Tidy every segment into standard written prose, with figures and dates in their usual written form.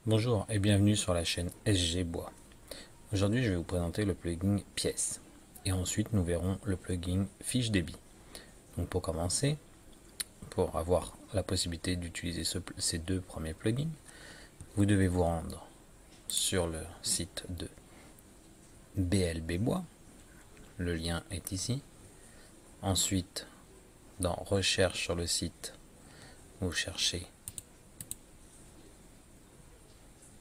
Bonjour et bienvenue sur la chaîne SG Bois. Aujourd'hui je vais vous présenter le plugin Pièces et ensuite nous verrons le plugin Fiche débit. Donc pour commencer, pour avoir la possibilité d'utiliser ces deux premiers plugins, vous devez vous rendre sur le site de BLB Bois, le lien est ici. Ensuite, dans Recherche sur le site, vous cherchez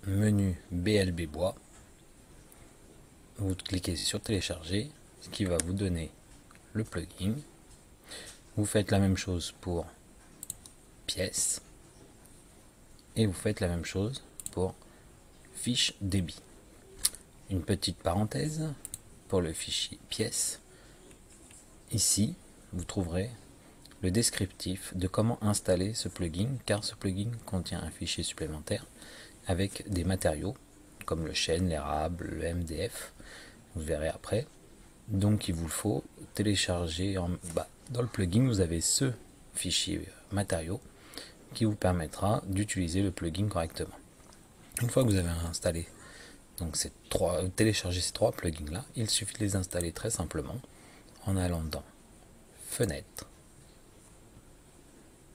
menu BLB Bois, vous cliquez sur télécharger, ce qui va vous donner le plugin. Vous faites la même chose pour pièces et vous faites la même chose pour fiche débit. Une petite parenthèse pour le fichier pièces. Ici, vous trouverez le descriptif de comment installer ce plugin, car ce plugin contient un fichier supplémentaire avec des matériaux comme le chêne, l'érable, le MDF. Vous verrez après. Donc il vous faut télécharger en bas. Dans le plugin, vous avez ce fichier matériaux qui vous permettra d'utiliser le plugin correctement. Une fois que vous avez installé donc téléchargé ces trois plugins là, il suffit de les installer très simplement en allant dans Fenêtre,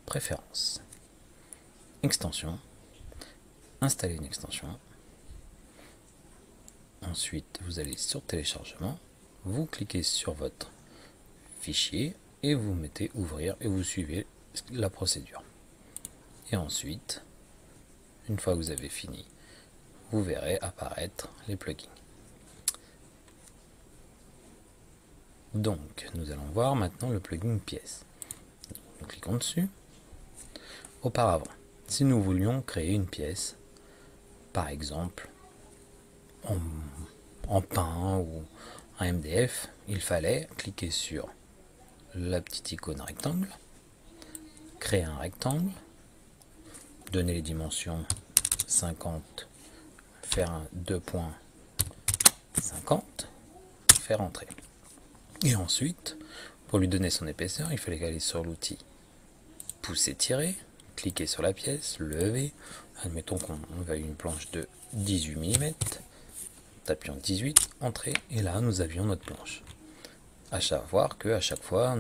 Préférences, Extension, installer une extension. Ensuite, vous allez sur Téléchargement, vous cliquez sur votre fichier et vous mettez Ouvrir et vous suivez la procédure. Et ensuite, une fois que vous avez fini, vous verrez apparaître les plugins. Donc, nous allons voir maintenant le plugin pièces. Nous cliquons dessus. Auparavant, si nous voulions créer une pièce, par exemple en pain ou en MDF, il fallait cliquer sur la petite icône rectangle, créer un rectangle, donner les dimensions 50, faire un 2.50, faire entrer. Et ensuite, pour lui donner son épaisseur, il fallait aller sur l'outil pousser-tirer, cliquer sur la pièce, lever. Admettons qu'on veut une planche de 18 mm, tapions 18, entrée, et là nous avions notre planche. À savoir que à chaque fois,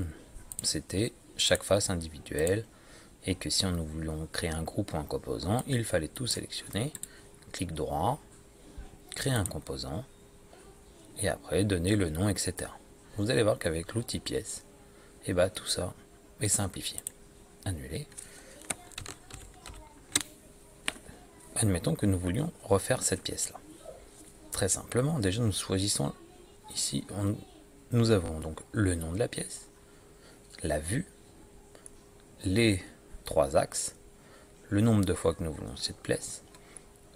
c'était chaque face individuelle, et que si nous voulions créer un groupe ou un composant, il fallait tout sélectionner, clic droit, créer un composant, et après donner le nom, etc. Vous allez voir qu'avec l'outil pièce, et tout ça est simplifié. Annuler. Admettons que nous voulions refaire cette pièce là. Très simplement, déjà nous choisissons ici, nous avons donc le nom de la pièce, la vue, les trois axes, le nombre de fois que nous voulons cette pièce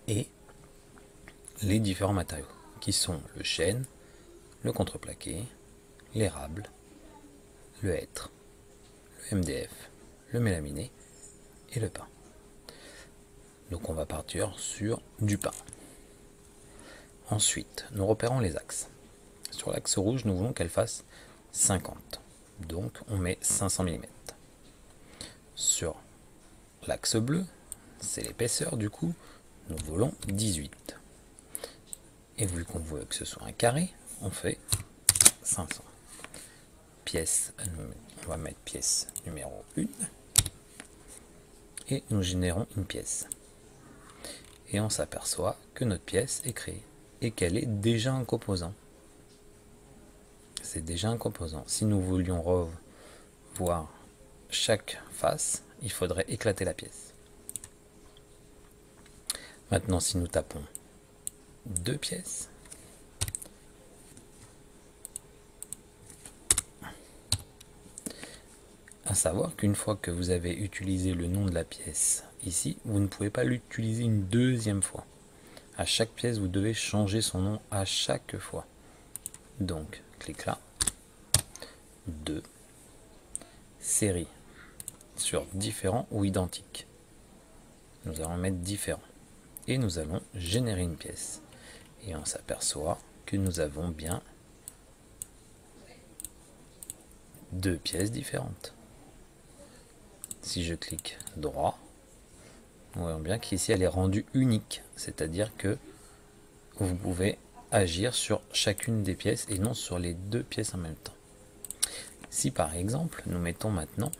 et les différents matériaux qui sont le chêne, le contreplaqué, l'érable, le hêtre, le MDF, le mélaminé et le pin. Donc on va partir sur du pin. Ensuite, nous repérons les axes. Sur l'axe rouge, nous voulons qu'elle fasse 50. Donc on met 500 mm. Sur l'axe bleu, c'est l'épaisseur du coup, nous voulons 18. Et vu qu'on veut que ce soit un carré, on fait 500. Pièce, on va mettre pièce numéro 1. Et nous générons une pièce. Et on s'aperçoit que notre pièce est créée et qu'elle est déjà un composant. C'est déjà un composant. Si nous voulions revoir chaque face, il faudrait éclater la pièce. Maintenant, si nous tapons deux pièces, à savoir qu'une fois que vous avez utilisé le nom de la pièce ici, vous ne pouvez pas l'utiliser une deuxième fois. À chaque pièce, vous devez changer son nom à chaque fois. Donc, clique là. 2. Série sur différents ou identiques. Nous allons mettre différents. Et nous allons générer une pièce. Et on s'aperçoit que nous avons bien deux pièces différentes. Si je clique droit, Nous voyons bien qu'ici elle est rendue unique, c'est-à-dire que vous pouvez agir sur chacune des pièces et non sur les deux pièces en même temps. Si par exemple nous mettons maintenant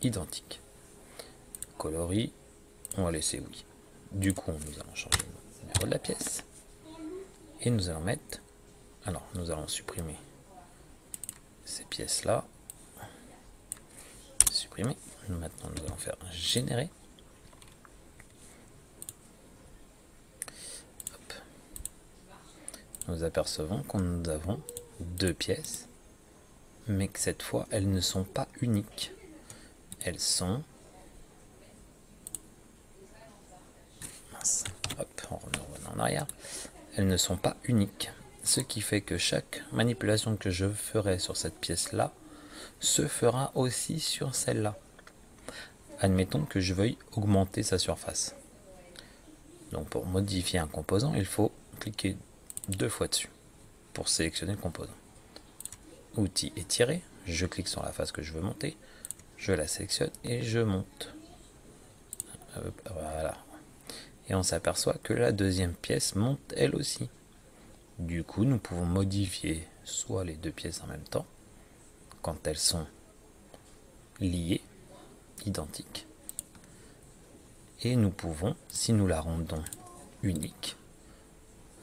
identique, coloris, on va laisser oui. Du coup nous allons changer le numéro de la pièce et nous allons mettre, alors nous allons supprimer ces pièces là, supprimer. Maintenant nous allons faire générer. Hop. Nous apercevons que nous avons deux pièces, mais que cette fois elles ne sont pas uniques. Elles sont, mince, hop, on revient en arrière. Elles ne sont pas uniques, ce qui fait que chaque manipulation que je ferai sur cette pièce là se fera aussi sur celle-là. Admettons que je veuille augmenter sa surface. Donc pour modifier un composant, il faut cliquer deux fois dessus pour sélectionner le composant. Outil étirer, je clique sur la face que je veux monter, je la sélectionne et je monte. Voilà. Et on s'aperçoit que la deuxième pièce monte elle aussi. Du coup, nous pouvons modifier soit les deux pièces en même temps, quand elles sont liées, identiques, et nous pouvons, si nous la rendons unique,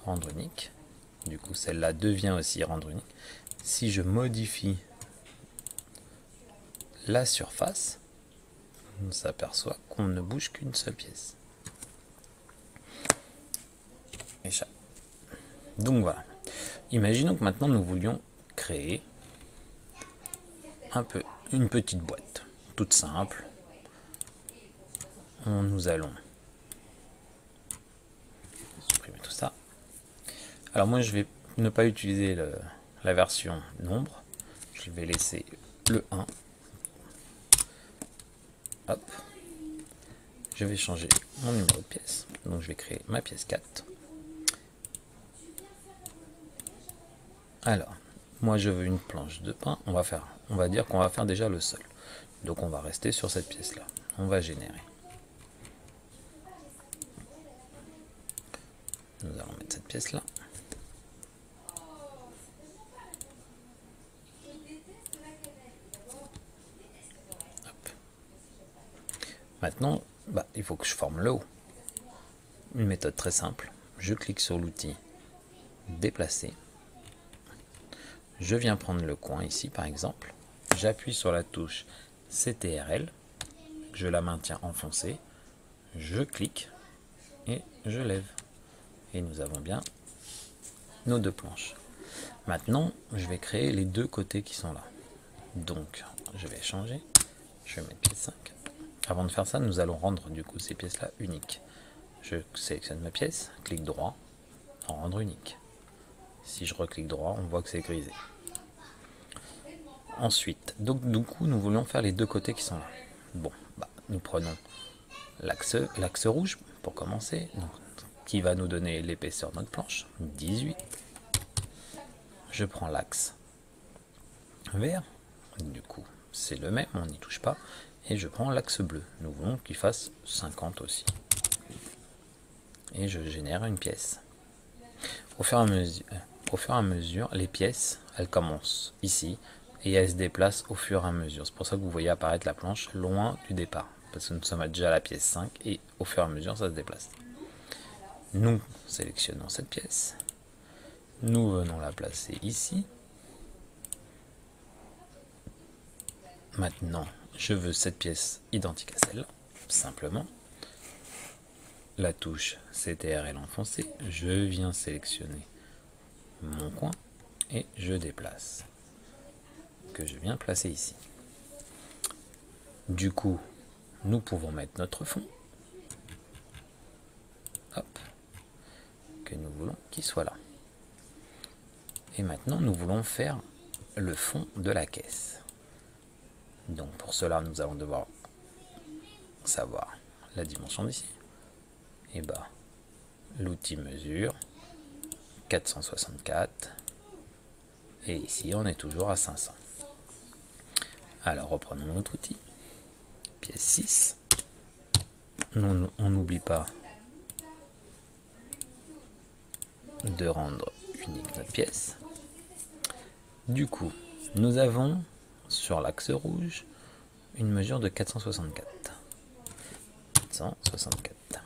rendre unique, du coup celle-là devient aussi rendre unique. Si je modifie la surface, on s'aperçoit qu'on ne bouge qu'une seule pièce. Échappe. Donc voilà. Imaginons que maintenant nous voulions créer une petite boîte, toute simple. Nous allons supprimer tout ça. Alors moi je vais ne pas utiliser la version nombre, je vais laisser le 1. Hop. Je vais changer mon numéro de pièce, donc je vais créer ma pièce 4. Alors, moi je veux une planche de pain, on va dire qu'on va faire déjà le sol. Donc on va rester sur cette pièce là, on va générer. Nous allons mettre cette pièce là. Hop. Maintenant, il faut que je forme le haut. Une méthode très simple, je clique sur l'outil déplacer. Je viens prendre le coin ici par exemple, j'appuie sur la touche CTRL, je la maintiens enfoncée, je clique et je lève. Et nous avons bien nos deux planches. Maintenant, je vais créer les deux côtés qui sont là. Donc, je vais changer, je vais mettre pièce 5. Avant de faire ça, nous allons rendre du coup ces pièces-là uniques. Je sélectionne ma pièce, clic droit, en rendre unique. Si je reclique droit, on voit que c'est grisé. Ensuite, donc du coup, nous voulons faire les deux côtés qui sont là. Bon, nous prenons l'axe rouge pour commencer, donc, qui va nous donner l'épaisseur de notre planche, 18. Je prends l'axe vert, du coup c'est le même, on n'y touche pas, et je prends l'axe bleu, nous voulons qu'il fasse 50 aussi. Et je génère une pièce. Au fur et à mesure, les pièces, elles commencent ici, et elles se déplacent au fur et à mesure. C'est pour ça que vous voyez apparaître la planche loin du départ, parce que nous sommes déjà à la pièce 5, et au fur et à mesure, ça se déplace. Nous sélectionnons cette pièce, nous venons la placer ici. Maintenant, je veux cette pièce identique à celle-là, simplement. La touche CTRL enfoncée, je viens sélectionner mon coin et je déplace, que je viens placer ici. Du coup, nous pouvons mettre notre fond, hop, que nous voulons qu'il soit là. Et maintenant, nous voulons faire le fond de la caisse. Donc pour cela, nous allons devoir savoir la dimension d'ici. Et l'outil mesure 464 et ici on est toujours à 500. Alors reprenons notre outil, pièce 6, on n'oublie pas de rendre unique notre pièce. Du coup, nous avons sur l'axe rouge une mesure de 464. 464.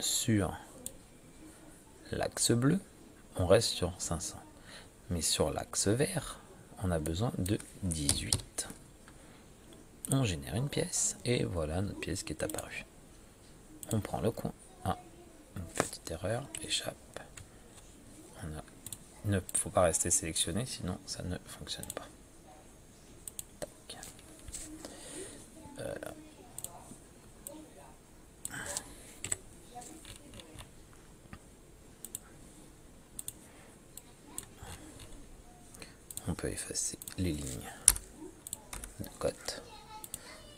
Sur l'axe bleu, on reste sur 500. Mais sur l'axe vert, on a besoin de 18. On génère une pièce et voilà notre pièce qui est apparue. On prend le coin. Ah, une petite erreur, échappe. Il ne faut pas rester sélectionné, sinon ça ne fonctionne pas. Tac. On peut effacer les lignes de cote.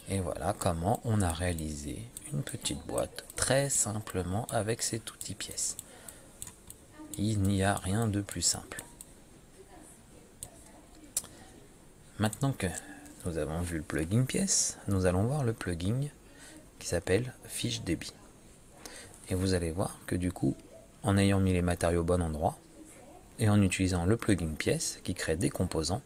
Et voilà comment on a réalisé une petite boîte très simplement avec cet outil pièce. Il n'y a rien de plus simple. Maintenant que nous avons vu le plugin pièce, nous allons voir le plugin qui s'appelle fiche débit. Et vous allez voir que du coup, en ayant mis les matériaux au bon endroit et en utilisant le plugin pièce qui crée des composants,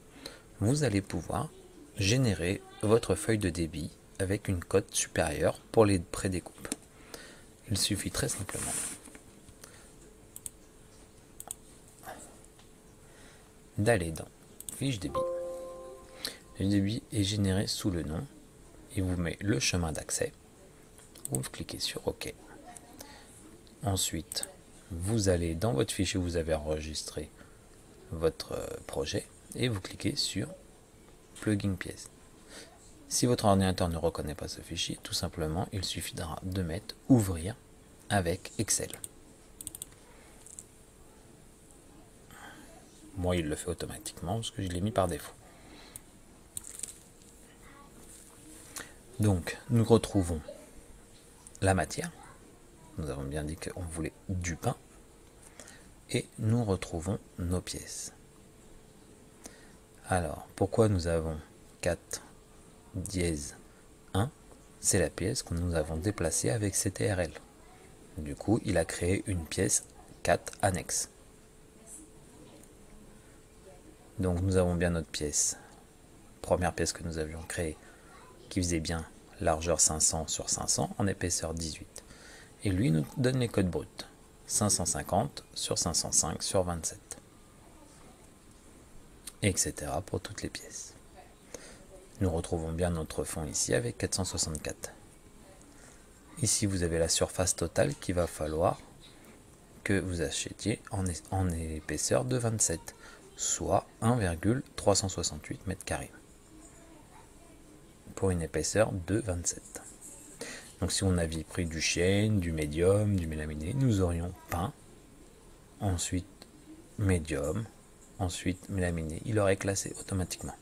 vous allez pouvoir générer votre feuille de débit avec une cote supérieure pour les prédécoupes. Il suffit très simplement d'aller dans fiche débit. Le débit est généré sous le nom. Il vous met le chemin d'accès. Vous cliquez sur OK. Ensuite, vous allez dans votre fichier où vous avez enregistré votre projet et vous cliquez sur plugin pièce. Si votre ordinateur ne reconnaît pas ce fichier, tout simplement, il suffira de mettre ouvrir avec Excel. Moi, il le fait automatiquement parce que je l'ai mis par défaut. Donc, nous retrouvons la matière. Nous avons bien dit qu'on voulait du pain. Et nous retrouvons nos pièces. Alors, pourquoi nous avons 4 dièse 1? C'est la pièce que nous avons déplacée avec CTRL. Du coup, il a créé une pièce 4 annexe. Donc, nous avons bien notre pièce. Première pièce que nous avions créée qui faisait bien largeur 500 sur 500 en épaisseur 18. Et lui nous donne les codes bruts. 550 sur 505 sur 27. Etc. pour toutes les pièces. Nous retrouvons bien notre fond ici avec 464. Ici, vous avez la surface totale qu'il va falloir que vous achetiez en épaisseur de 27, soit 1,368 m². Pour une épaisseur de 27. Donc si on avait pris du chêne, du médium, du mélaminé, nous aurions peint, ensuite médium, ensuite mélaminé. Il aurait classé automatiquement.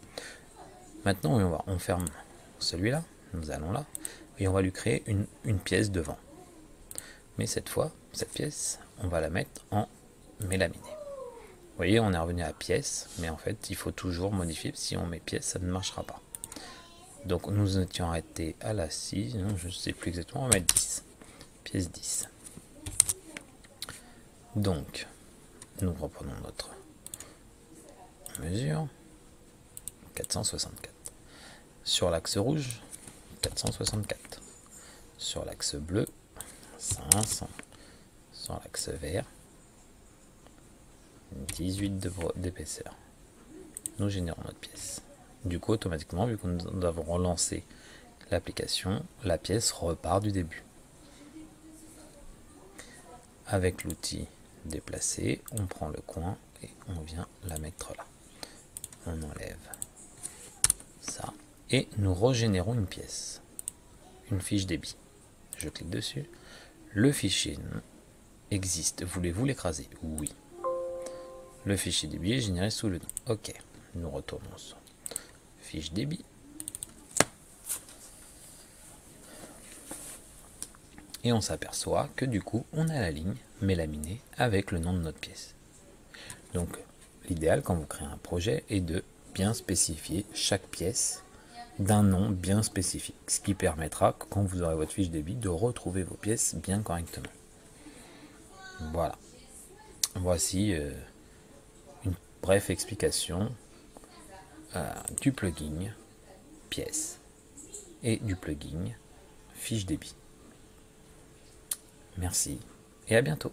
Maintenant, on ferme celui-là, nous allons là, et on va lui créer une pièce devant. Mais cette fois, cette pièce, on va la mettre en mélaminé. Vous voyez, on est revenu à pièce, mais en fait, il faut toujours modifier. Si on met pièce, ça ne marchera pas. Donc nous étions arrêtés à la 6, non, je ne sais plus exactement, on va mettre 10. Pièce 10. Donc, nous reprenons notre mesure. 464. Sur l'axe rouge, 464. Sur l'axe bleu, 500. Sur l'axe vert, 18 d'épaisseur. Nous générons notre pièce. Du coup, automatiquement, vu que nous avons relancé l'application, la pièce repart du début. Avec l'outil déplacer, on prend le coin et on vient la mettre là. On enlève ça et nous régénérons une pièce, une fiche débit. Je clique dessus. Le fichier existe. Voulez-vous l'écraser? Oui. Le fichier débit est généré sous le nom. OK. Nous retournons sur fiche débit. Et on s'aperçoit que du coup, on a la ligne mélaminée avec le nom de notre pièce. Donc, l'idéal quand vous créez un projet est de bien spécifier chaque pièce d'un nom bien spécifique, ce qui permettra, quand vous aurez votre fiche débit, de retrouver vos pièces bien correctement. Voilà. Voici une brève explication du plugin pièces et du plugin fiche débit. Merci et à bientôt.